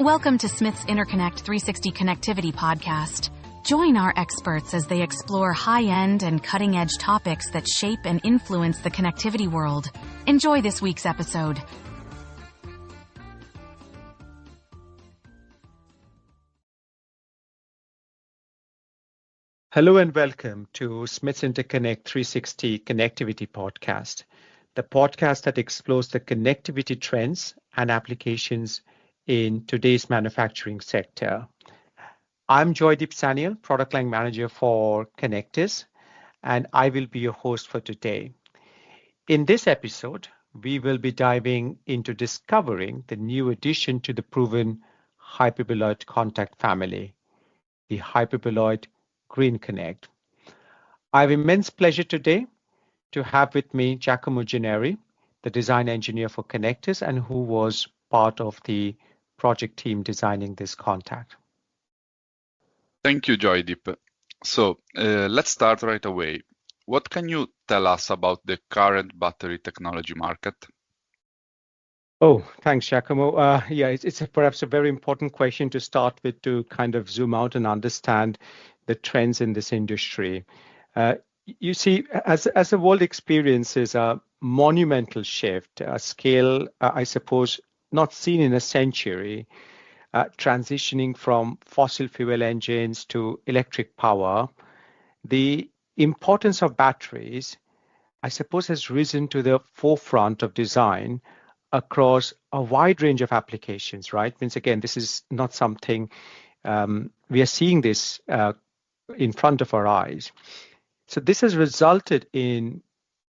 Welcome to Smith's Interconnect 360 Connectivity Podcast. Join our experts as they explore high-end and cutting-edge topics that shape and influence the connectivity world. Enjoy this week's episode. Hello and welcome to Smith's Interconnect 360 Connectivity Podcast, the podcast that explores the connectivity trends and applications in today's manufacturing sector. I'm Joydip Sanyal, Product Line Manager for Connectors, and I will be your host for today. In this episode, we will be diving into discovering the new addition to the proven Hyperboloid contact family, the Hyperboloid Green Connect. I have immense pleasure today to have with me Giacomo Gennari, the design engineer for Connectors and who was part of the project team designing this contact. Thank you, Joydip. So let's start right away. What can you tell us about the current battery technology market? Oh, thanks, Giacomo. It's perhaps a very important question to start with to kind of zoom out and understand the trends in this industry. You see, as the world experiences a monumental shift, a scale, I suppose, not seen in a century, transitioning from fossil fuel engines to electric power, the importance of batteries, I suppose, has risen to the forefront of design across a wide range of applications, right? Means again, this is not something we are seeing this in front of our eyes. So this has resulted in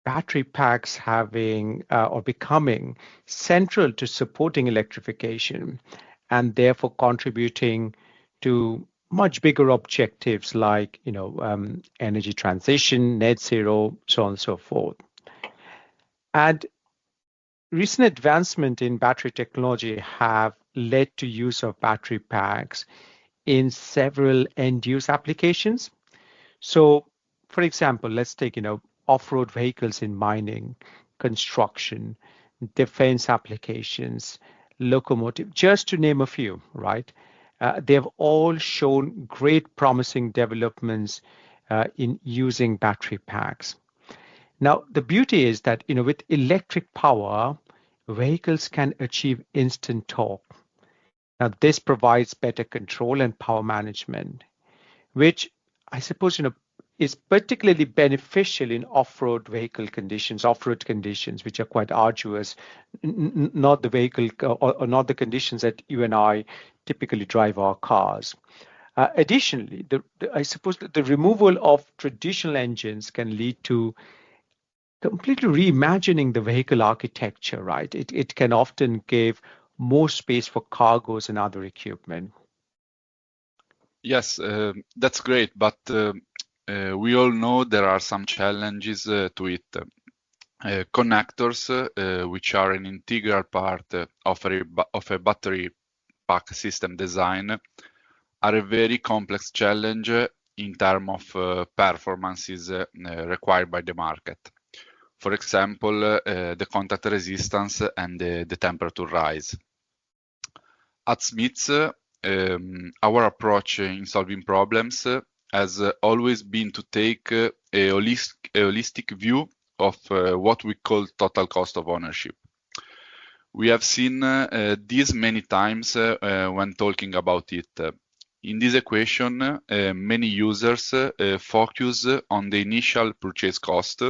battery packs having or becoming central to supporting electrification and therefore contributing to much bigger objectives like, energy transition, net zero, so on and so forth. And recent advancement in battery technology have led to use of battery packs in several end-use applications. So, for example, let's take, off-road vehicles in mining, construction, defense applications, locomotive, just to name a few, right? They have all shown great promising developments in using battery packs. Now, the beauty is that, with electric power, vehicles can achieve instant torque. Now, this provides better control and power management, which I suppose, is particularly beneficial in off-road conditions, which are quite arduous, not the vehicle or not the conditions that you and I typically drive our cars. Additionally, I suppose that the removal of traditional engines can lead to completely reimagining the vehicle architecture, right? It can often give more space for cargoes and other equipment. Yes, that's great, but we all know there are some challenges to it. Connectors, which are an integral part of a battery pack system design, are a very complex challenge in terms of performances required by the market. For example, the contact resistance and the temperature rise. At Smiths, our approach in solving problems has always been to take a holistic view of what we call total cost of ownership. We have seen this many times when talking about it. In this equation, many users focus on the initial purchase cost,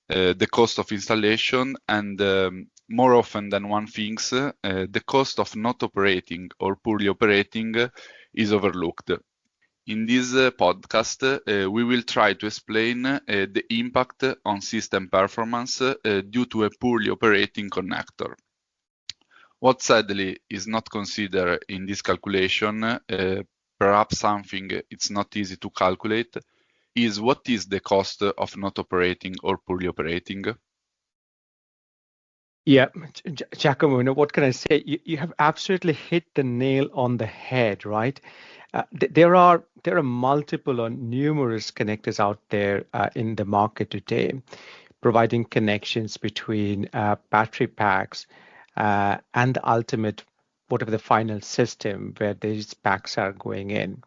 the cost of installation, and more often than one thinks, the cost of not operating or poorly operating is overlooked. In this podcast, we will try to explain the impact on system performance due to a poorly operating connector. What sadly is not considered in this calculation, perhaps something it's not easy to calculate, is what is the cost of not operating or poorly operating? Yeah, Giacomo, what can I say? You have absolutely hit the nail on the head, right? There are multiple or numerous connectors out there in the market today, providing connections between battery packs and the ultimate whatever the final system where these packs are going in.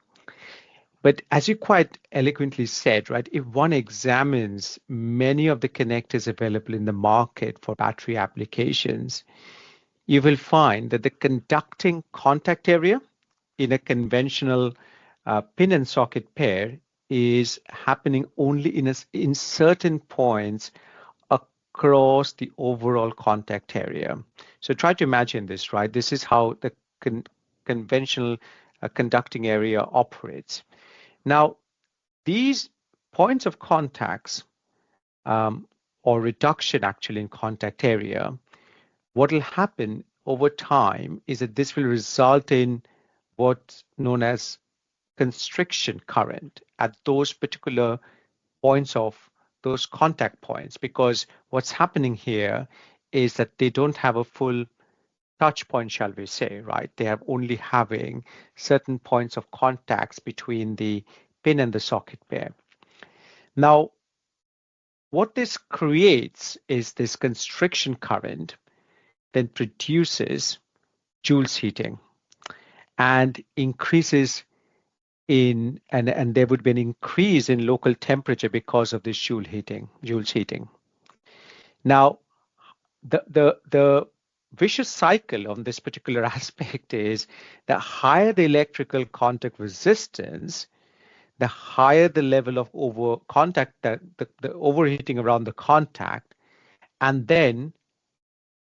But as you quite eloquently said, right, if one examines many of the connectors available in the market for battery applications, you will find that the conducting contact area in a conventional pin and socket pair is happening only in certain points across the overall contact area. So try to imagine this, right? This is how the conventional conducting area operates. Now, these points of contacts or reduction actually in contact area, what will happen over time is that this will result in what's known as constriction current at those particular points of those contact points, because what's happening here is that they don't have a full touch point, shall we say, right? They are only having certain points of contacts between the pin and the socket pair. Now, what this creates is this constriction current then produces Joule's heating and increases in, and there would be an increase in local temperature because of this Joule's heating. Now, the vicious cycle on this particular aspect is the higher the electrical contact resistance, the higher the level of the overheating around the contact, and then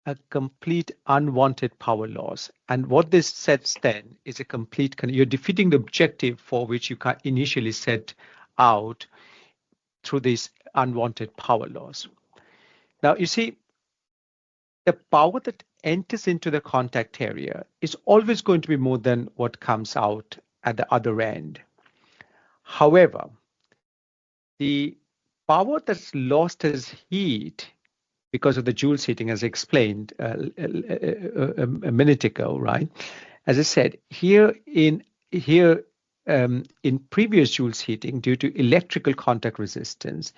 a complete unwanted power loss. And what this sets then is a complete, you're defeating the objective for which you initially set out through this unwanted power loss. Now, you see, the power that enters into the contact area is always going to be more than what comes out at the other end. However, the power that's lost as heat because of the Joule's heating, as I explained a minute ago, right? As I said, in previous Joule's heating, due to electrical contact resistance,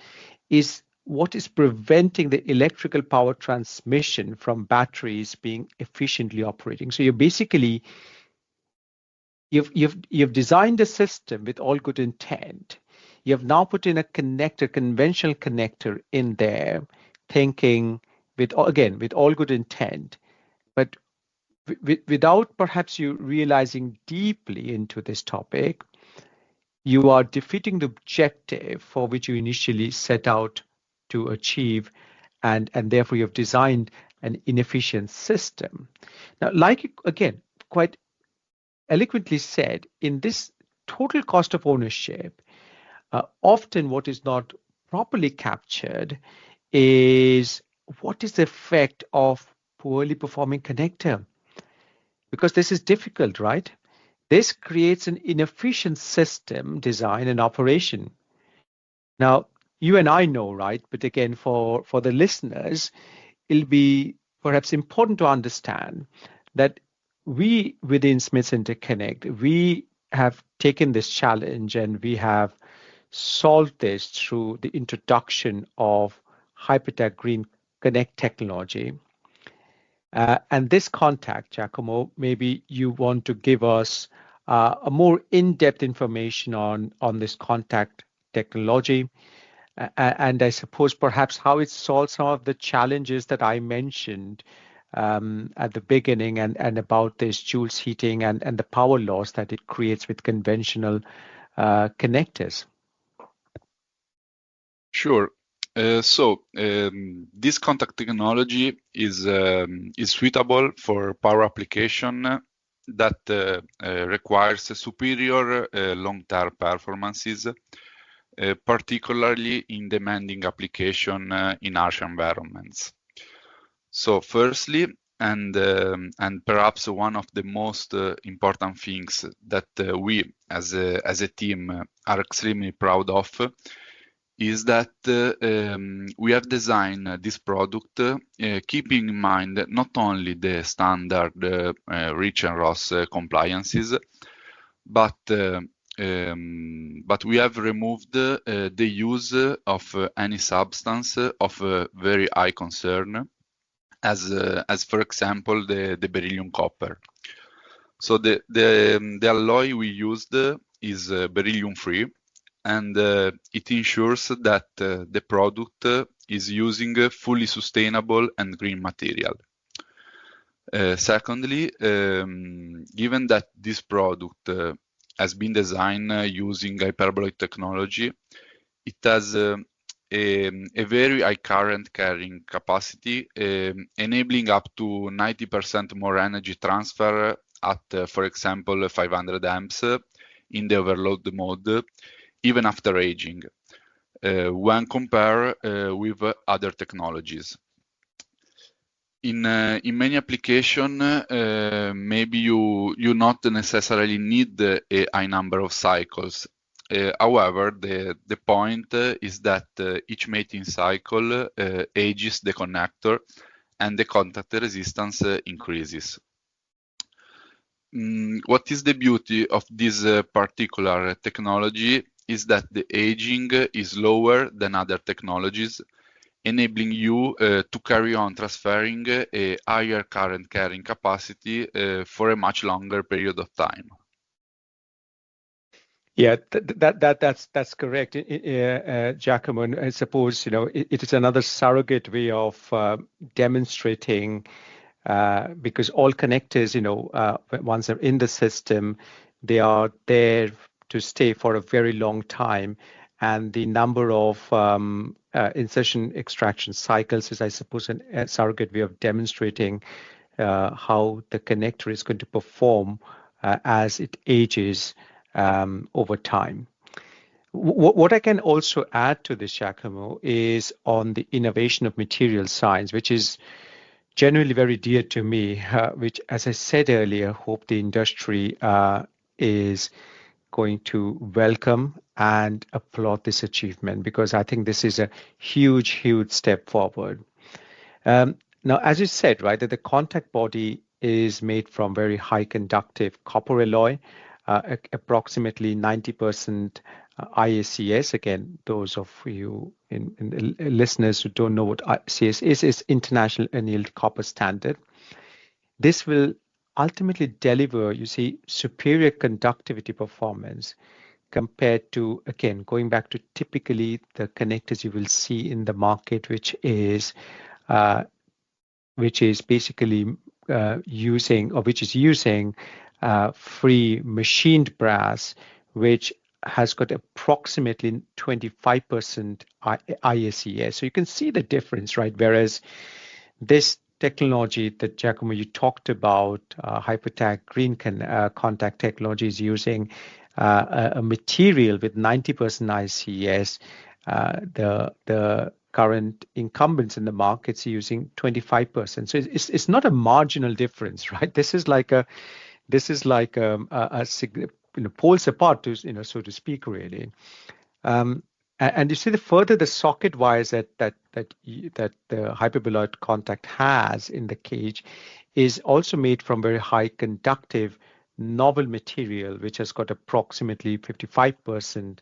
is what is preventing the electrical power transmission from batteries being efficiently operating. So you've designed a system with all good intent. You have now put in a conventional connector in there, thinking with all good intent, but without perhaps you realizing deeply into this topic, you are defeating the objective for which you initially set out to achieve, and therefore you have designed an inefficient system. Now, like again, quite eloquently said, in this total cost of ownership, often what is not properly captured is what is the effect of poorly performing connector, because this is difficult, right? This creates an inefficient system design and operation. Now, you and I know, right? But again, for the listeners, it'll be perhaps important to understand that we within Smiths Interconnect, we have taken this challenge and we have solved this through the introduction of Hypertac Green Connect technology. And this contact, Giacomo, maybe you want to give us a more in-depth information on this contact technology, and I suppose perhaps how it solves some of the challenges that I mentioned at the beginning, and about this Joule's heating and the power loss that it creates with conventional connectors. Sure. This contact technology is suitable for power application that requires superior long-term performances, particularly in demanding application in harsh environments. So firstly, and perhaps one of the most important things that we as a team are extremely proud of is that we have designed this product keeping in mind not only the standard REACH and ROS compliances, but we have removed the use of any substance of very high concern, as for example the beryllium copper. So the alloy we used is beryllium free, and it ensures that the product is using fully sustainable and green material. Secondly, given that this product has been designed using hyperboloid technology, it has a very high current carrying capacity, enabling up to 90% more energy transfer at, for example, 500 amps in the overload mode, even after aging, when compared with other technologies. In many applications, maybe you not necessarily need a high number of cycles. However, the point is that each mating cycle ages the connector and the contact resistance increases. What is the beauty of this particular technology is that the aging is lower than other technologies, enabling you to carry on transferring a higher current carrying capacity for a much longer period of time. Yeah, that's correct, Giacomo. And I suppose it is another surrogate way of demonstrating, because all connectors, once they're in the system, they are there to stay for a very long time, and the number of insertion extraction cycles is, I suppose, a surrogate way of demonstrating how the connector is going to perform as it ages over time. What I can also add to this, Giacomo, is on the innovation of material science, which is generally very dear to me, which, as I said earlier, hope the industry is going to welcome and applaud this achievement, because I think this is a huge, huge step forward. Now, as you said, right, that the contact body is made from very high conductive copper alloy, approximately 90% IACS. Again, those of you in the listeners who don't know what IACS is International Annealed Copper Standard. This will ultimately deliver, you see, superior conductivity performance compared to, again, going back to typically the connectors you will see in the market, which is basically using free machined brass, which has got approximately 25% IACS. So you can see the difference, right? Whereas this technology that, Giacomo, you talked about, Hypertac Green Contact technology, is using a material with 90% ICS. The current incumbents in the markets are using 25%. So it's not a marginal difference, right? This is like a poles apart, so to speak, really. And you see, the further the socket wires that the hyperboloid contact has in the cage is also made from very high conductive novel material, which has got approximately 55%.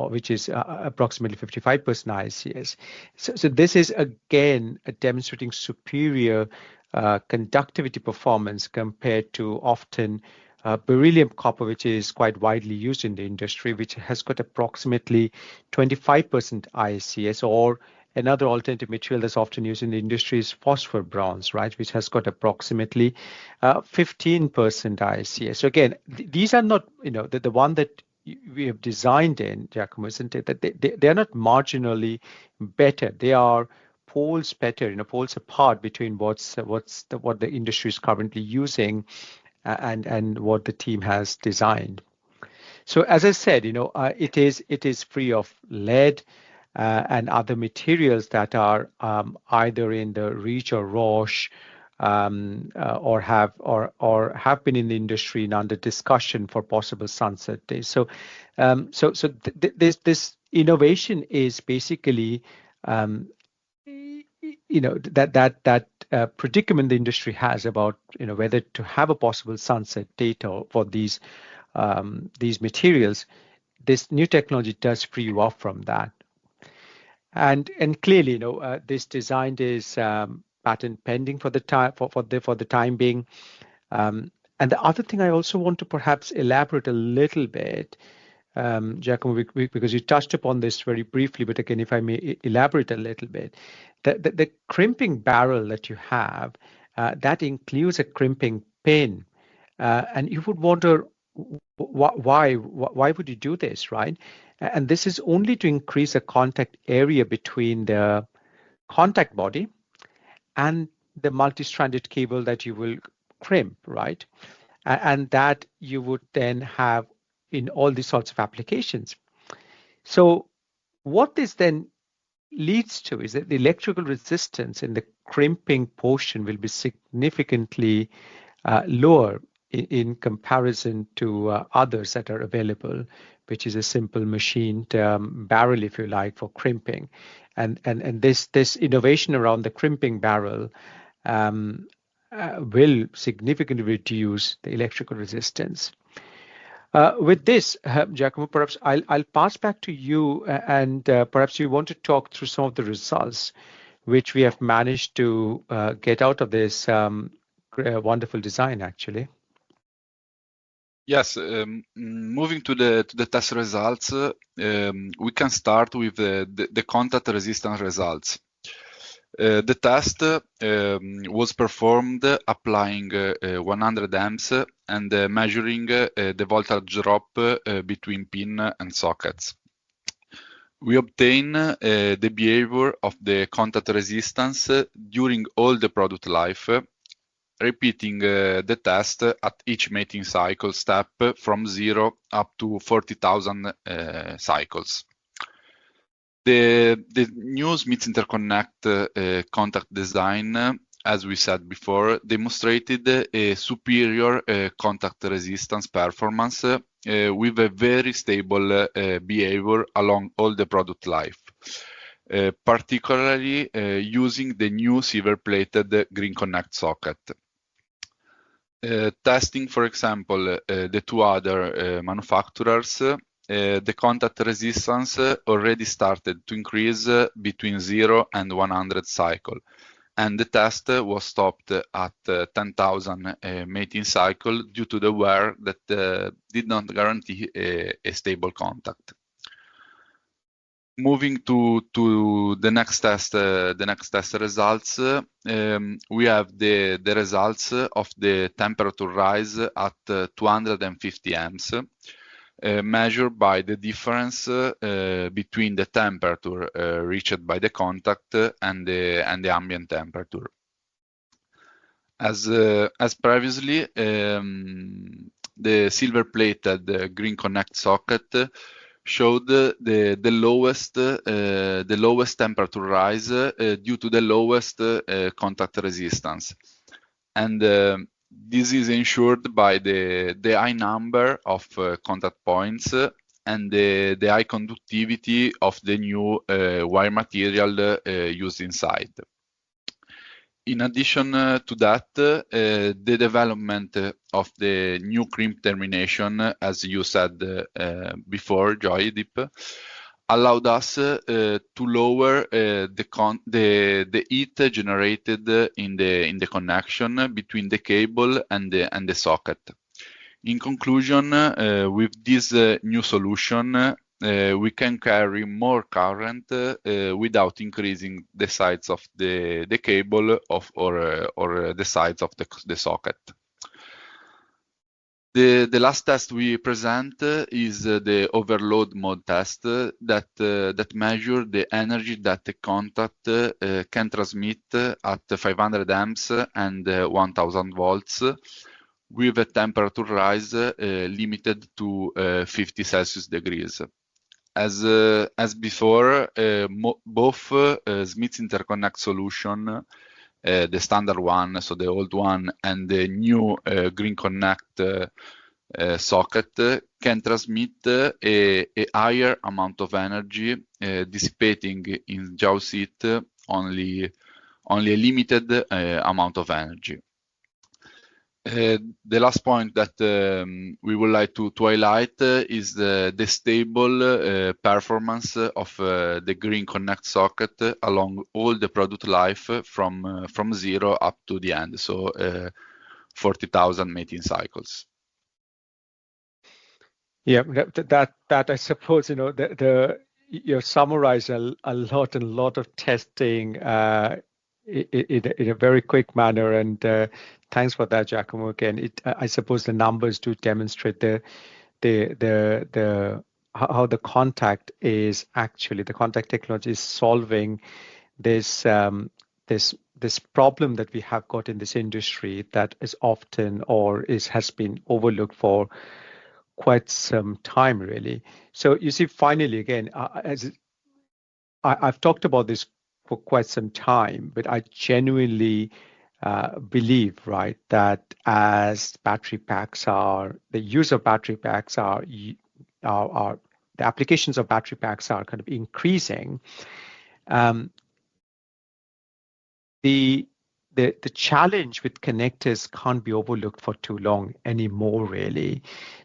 Which is approximately 55% ICS. So this is again demonstrating superior conductivity performance compared to often beryllium copper, which is quite widely used in the industry, which has got approximately 25% ICS, or another alternative material that's often used in the industry is phosphor bronze, right, which has got approximately 15% ICS. So again, these are not, the one that we have designed in, Giacomo, isn't it, that they are not marginally better. They are poles better, poles apart between what the industry is currently using and what the team has designed. So as I said, it is free of lead and other materials that are either in the REACH or ROSH or have been in the industry and under discussion for possible sunset days. So this innovation is basically that predicament the industry has about whether to have a possible sunset date for these materials. This new technology does free you off from that, and clearly, this design is patent pending for the time being. And the other thing I also want to perhaps elaborate a little bit, Giacomo, because you touched upon this very briefly, but again, if I may elaborate a little bit, the crimping barrel that you have, that includes a crimping pin. And you would wonder why would you do this, right? And this is only to increase the contact area between the contact body and the multi-stranded cable that you will crimp, right? And that you would then have in all these sorts of applications. So what this then leads to is that the electrical resistance in the crimping portion will be significantly lower in comparison to others that are available, which is a simple machined barrel, if you like, for crimping. And this innovation around the crimping barrel will significantly reduce the electrical resistance. With this, Giacomo, perhaps I'll pass back to you, and perhaps you want to talk through some of the results which we have managed to get out of this wonderful design, actually. Yes, moving to the test results, we can start with the contact resistance results. The test was performed applying 100 amps and measuring the voltage drop between pin and sockets. We obtain the behavior of the contact resistance during all the product life, repeating the test at each mating cycle step from 0 up to 40,000 cycles. The new Smith interconnect contact design, as we said before, demonstrated a superior contact resistance performance with a very stable behavior along all the product life, particularly using the new silver-plated Green Connect socket. Testing, for example, the two other manufacturers, the contact resistance already started to increase between 0 and 100 cycle, and the test was stopped at 10,000 mating cycle due to the wear that did not guarantee a stable contact. Moving to the next test results, we have the results of the temperature rise at 250 amps, measured by the difference between the temperature reached by the contact and the ambient temperature. As previously, the silver-plated Green Connect socket showed the lowest temperature rise due to the lowest contact resistance, and this is ensured by the high number of contact points and the high conductivity of the new wire material used inside. In addition to that, the development of the new crimp termination, as you said before, Joydip, allowed us to lower the heat generated in the connection between the cable and the socket. In conclusion, with this new solution, we can carry more current without increasing the size of the cable or the size of the socket. The last test we present is the overload mode test that measures the energy that the contact can transmit at 500 amps and 1000 volts with a temperature rise limited to 50 Celsius degrees. As before, both Smith interconnect solution, the standard one, so the old one, and the new Green Connect socket can transmit a higher amount of energy, dissipating in jaws heat only a limited amount of energy. The last point that we would like to highlight is the stable performance of the Green Connect socket along all the product life from 0 up to the end. So 40,000 mating cycles. Yeah, that I suppose, you summarize a lot of testing in a very quick manner, and thanks for that, Giacomo. Again, I suppose the numbers do demonstrate the how the contact technology is solving this this problem that we have got in this industry that is often has been overlooked for quite some time, really. So you see, finally, again, I've talked about this for quite some time, but I genuinely believe, right, that as the use of battery packs the applications of battery packs are kind of increasing. The challenge with connectors can't be overlooked for too long anymore, really.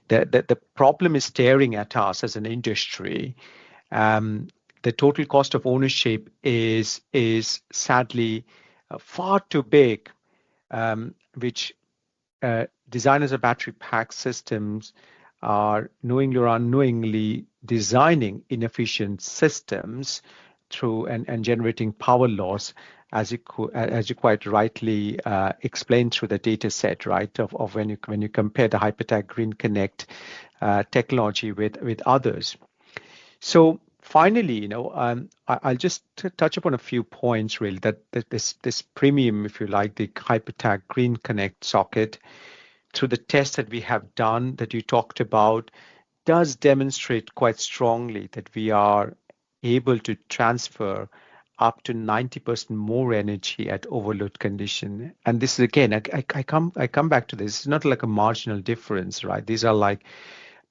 The problem is staring at us as an industry. The total cost of ownership is sadly far too big, which designers of battery pack systems are knowingly or unknowingly designing inefficient systems through and generating power loss, as you quite rightly explained through the data set, right, of when you compare the Hypertac Green Connect technology with others. So finally, I'll just touch upon a few points, really, that this premium, if you like, the Hypertac Green Connect socket, through the tests that we have done that you talked about, does demonstrate quite strongly that we are able to transfer up to 90% more energy at overload condition. And this is, again, I come back to this. It's not like a marginal difference, right? These are like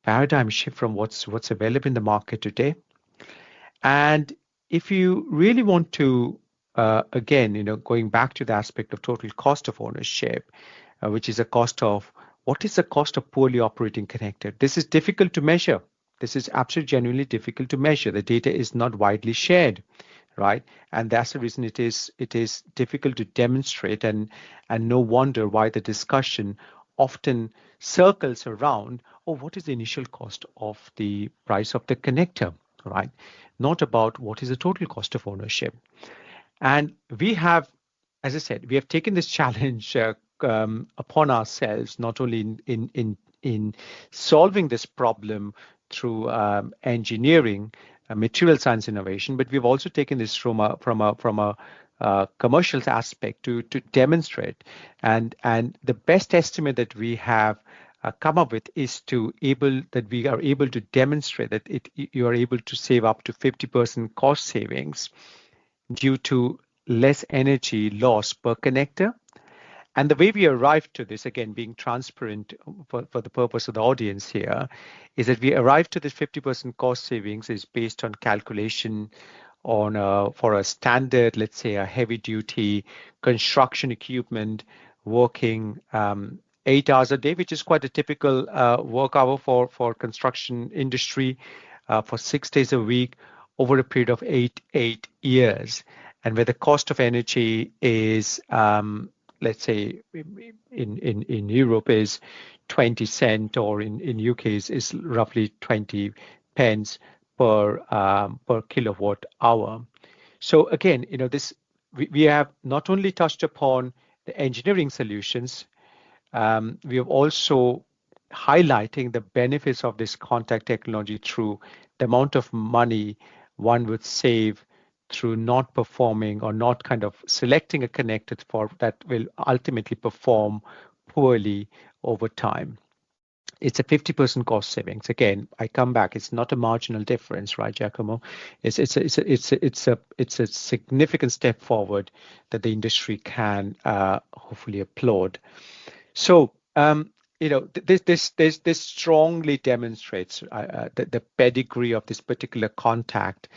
paradigm shift from what's available in the market today. And if you really want to, again, going back to the aspect of total cost of ownership, which is what is the cost of poorly operating connector? This is difficult to measure. This is absolutely genuinely difficult to measure. The data is not widely shared, right? And that's the reason it is difficult to demonstrate, and no wonder why the discussion often circles around, what is the initial cost of the price of the connector, right? Not about what is the total cost of ownership. And we have, as I said, we have taken this challenge upon ourselves, not only in solving this problem through engineering, material science innovation, but we've also taken this from a commercial aspect to demonstrate. And the best estimate that we have come up with is that we are able to demonstrate that you are able to save up to 50% cost savings due to less energy loss per connector. And the way we arrived to this, again, being transparent for the purpose of the audience here, is that we arrived to this 50% cost savings is based on calculation for a standard, let's say, a heavy-duty construction equipment working 8 hours a day, which is quite a typical work hour for construction industry, for 6 days a week over a period of eight years, and where the cost of energy is let's say in Europe is 20 cents, or in UK is roughly 20 pence per kilowatt hour. So again, we have not only touched upon the engineering solutions, we have also highlighting the benefits of this contact technology through the amount of money one would save through not performing or not kind of selecting a connector that will ultimately perform poorly over time. It's a 50% cost savings. Again, I come back. It's not a marginal difference, right, Giacomo? It's a significant step forward that the industry can hopefully applaud. So this strongly demonstrates the pedigree of this particular contact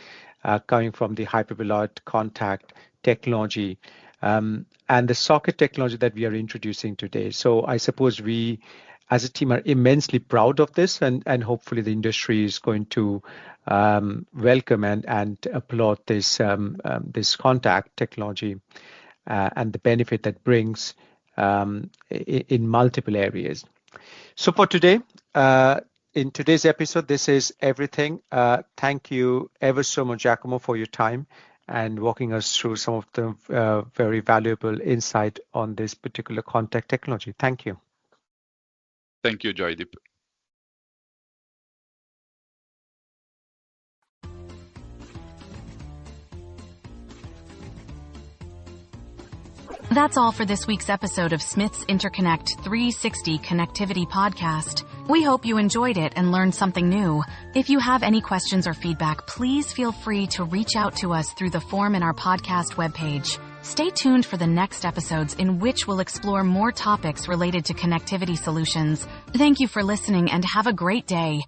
coming from the hyperboloid contact technology and the socket technology that we are introducing today. So I suppose we, as a team, are immensely proud of this, and hopefully the industry is going to welcome and applaud this contact technology and the benefit that brings in multiple areas. So for today, in today's episode, this is everything. Thank you ever so much, Giacomo, for your time and walking us through some of the very valuable insight on this particular contact technology. Thank you. Thank you, Joydip. That's all for this week's episode of Smith's Interconnect 360 Connectivity Podcast. We hope you enjoyed it and learned something new. If you have any questions or feedback, please feel free to reach out to us through the form in our podcast webpage. Stay tuned for the next episodes in which we'll explore more topics related to connectivity solutions. Thank you for listening and have a great day.